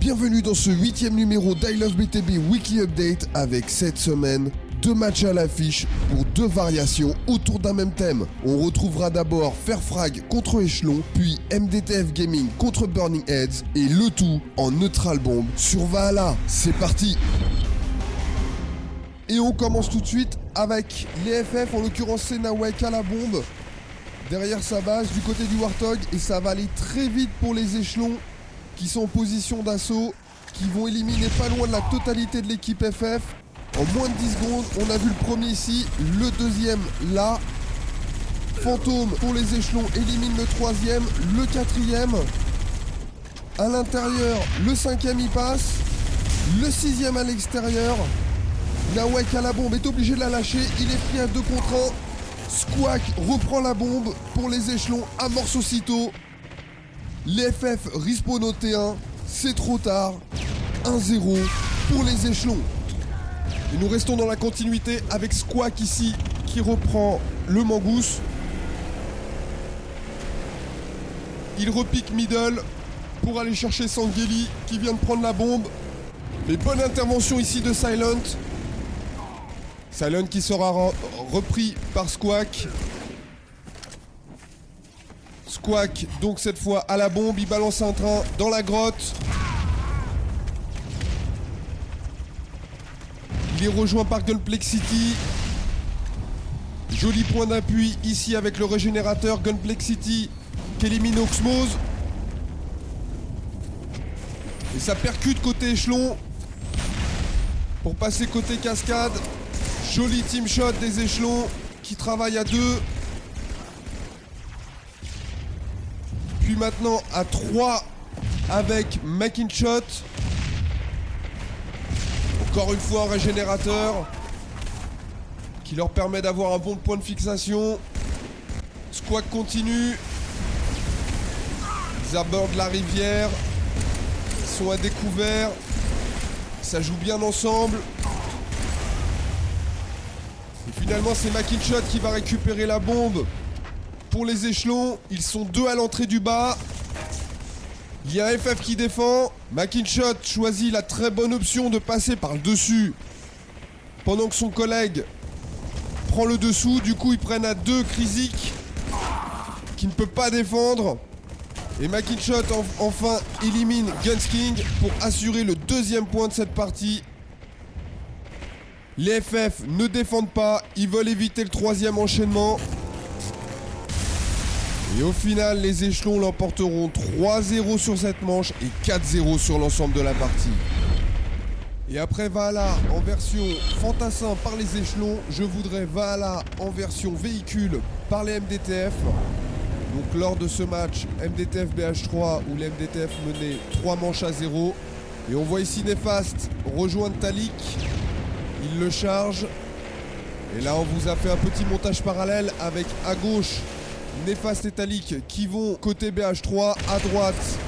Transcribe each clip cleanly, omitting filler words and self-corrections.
Bienvenue dans ce 8e numéro d'I Love BTB Weekly Update avec cette semaine 2 matchs à l'affiche pour 2 variations autour d'un même thème. On retrouvera d'abord Fairfrag contre Echelon, puis MDTF Gaming contre Burning Heads et le tout en Neutral Bomb sur Valhalla. C'est parti! Et on commence tout de suite avec les FF, en l'occurrence c'est Nawek à la bombe derrière sa base du côté du Warthog, et ça va aller très vite pour les échelons qui sont en position d'assaut, qui vont éliminer pas loin de la totalité de l'équipe FF en moins de 10 secondes. On a vu le premier ici, le deuxième là. Fantôme pour les échelons élimine le troisième, le quatrième. À l'intérieur, le cinquième y passe, le sixième à l'extérieur. Nawek à la bombe est obligé de la lâcher, il est pris à 2 contre 1. Squawk reprend la bombe pour les échelons, amorce aussitôt. Les FF respawn au T1, c'est trop tard. 1-0 pour les échelons. Et nous restons dans la continuité avec Squawk ici qui reprend le Mangousse. Il repique middle pour aller chercher Sangeli qui vient de prendre la bombe. Mais bonne intervention ici de Silent. Silent qui sera repris par Squawk. Squawk donc cette fois à la bombe, il balance un train dans la grotte. Il est rejoint par Gunplexity. Joli point d'appui ici avec le régénérateur Gunplexity qui élimine Oxmose. Et ça percute côté échelon pour passer côté cascade. Joli team shot des échelons qui travaillent à 2. Puis maintenant à 3 avec Macinshot. Encore une fois un régénérateur qui leur permet d'avoir un bon point de fixation. Squawk continue. Ils abordent la rivière. Ils sont à découvert. Ça joue bien ensemble. Et finalement c'est Macinshot qui va récupérer la bombe pour les échelons. Ils sont 2 à l'entrée du bas. Il y a un FF qui défend. Macinshot choisit la très bonne option de passer par le dessus pendant que son collègue prend le dessous. Du coup ils prennent à 2 Krizik qui ne peut pas défendre. Et Macinshot enfin élimine Gunsking pour assurer le 2e point de cette partie. Les FF ne défendent pas, ils veulent éviter le 3e enchaînement. Et au final, les échelons l'emporteront 3-0 sur cette manche et 4-0 sur l'ensemble de la partie. Et après Valhalla en version fantassin par les échelons, je voudrais Valhalla en version véhicule par les MDTF. Donc lors de ce match, MDTF BH3 où les MDTF menaient 3 manches à 0. Et on voit ici Néfaste rejoindre Talik. Il le charge. Et là on vous a fait un petit montage parallèle avec à gauche Néfaste et Talik qui vont côté BH3, à droite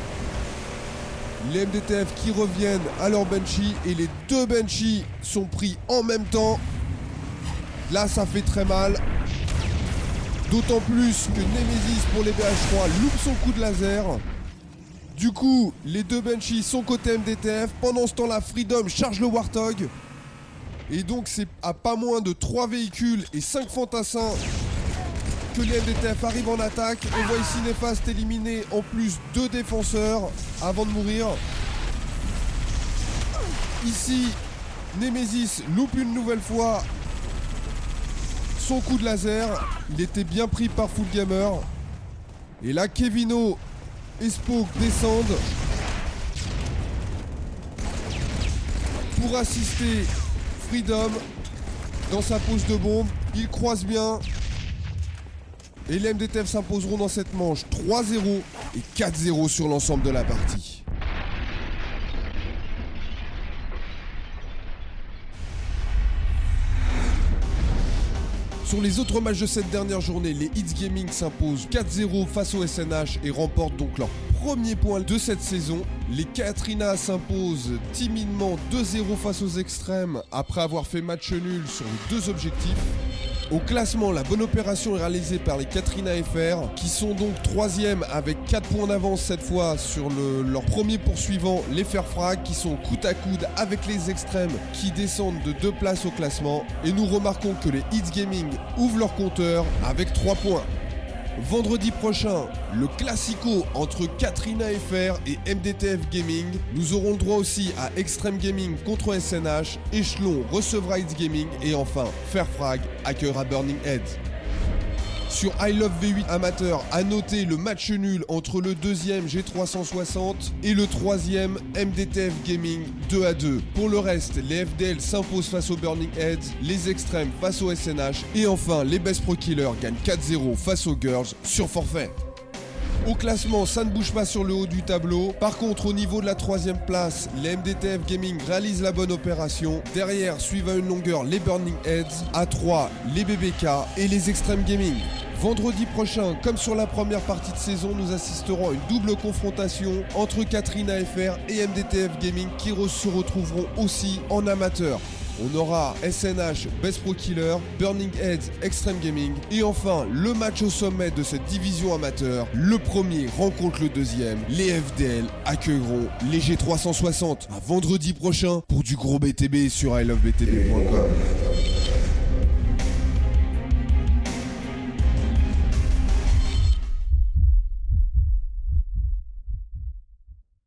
les MDTF qui reviennent à leur Banshee et les 2 Banshees sont pris en même temps. Là ça fait très mal. D'autant plus que Nemesis pour les BH3 loupe son coup de laser. Du coup les 2 Banshees sont côté MDTF. Pendant ce temps là Freedom charge le Warthog. Et donc c'est à pas moins de 3 véhicules et 5 fantassins que les MDTF arrivent en attaque. On voit ici Néfaste éliminer en plus 2 défenseurs avant de mourir. Ici, Nemesis loupe une nouvelle fois son coup de laser. Il était bien pris par Full Gamer. Et là, Kevino et Spoke descendent pour assister Freedom dans sa pose de bombe. Ils croisent bien. Et les MDTF s'imposeront dans cette manche 3-0 et 4-0 sur l'ensemble de la partie. Sur les autres matchs de cette dernière journée, les Hits Gaming s'imposent 4-0 face au SNH et remportent donc leur premier point de cette saison. Les Katrina s'imposent timidement 2-0 face aux Extrêmes après avoir fait match nul sur les 2 objectifs. Au classement, la bonne opération est réalisée par les Katrina FR qui sont donc 3e avec 4 points d'avance cette fois sur leur premier poursuivant, les Fairfrag, qui sont coude à coude avec les extrêmes qui descendent de 2 places au classement. Et nous remarquons que les Hits Gaming ouvrent leur compteur avec 3 points. Vendredi prochain, le classico entre Katrina FR et MDTF Gaming. Nous aurons le droit aussi à Extreme Gaming contre SNH, Échelon recevra Hits Gaming et enfin Fairfrag accueillera Burning Heads. Sur I Love V8 Amateur, à noter le match nul entre le 2e G360 et le 3e MDTF Gaming 2-2. Pour le reste, les FDL s'imposent face aux Burning Heads, les extrêmes face aux SNH et enfin les Best Pro Killers gagnent 4-0 face aux Girls sur forfait. Au classement, ça ne bouge pas sur le haut du tableau. Par contre, au niveau de la 3e place, les MDTF Gaming réalisent la bonne opération. Derrière suivent à une longueur les Burning Heads, à 3 les BBK et les Extreme Gaming. Vendredi prochain, comme sur la première partie de saison, nous assisterons à une double confrontation entre Katrina FR et MDTF Gaming qui se retrouveront aussi en amateur. On aura SNH, Best Pro Killer, Burning Heads, Extreme Gaming et enfin le match au sommet de cette division amateur. Le premier rencontre le deuxième. Les FDL accueilleront les G360 à vendredi prochain pour du gros BTB sur ilovebtb.com.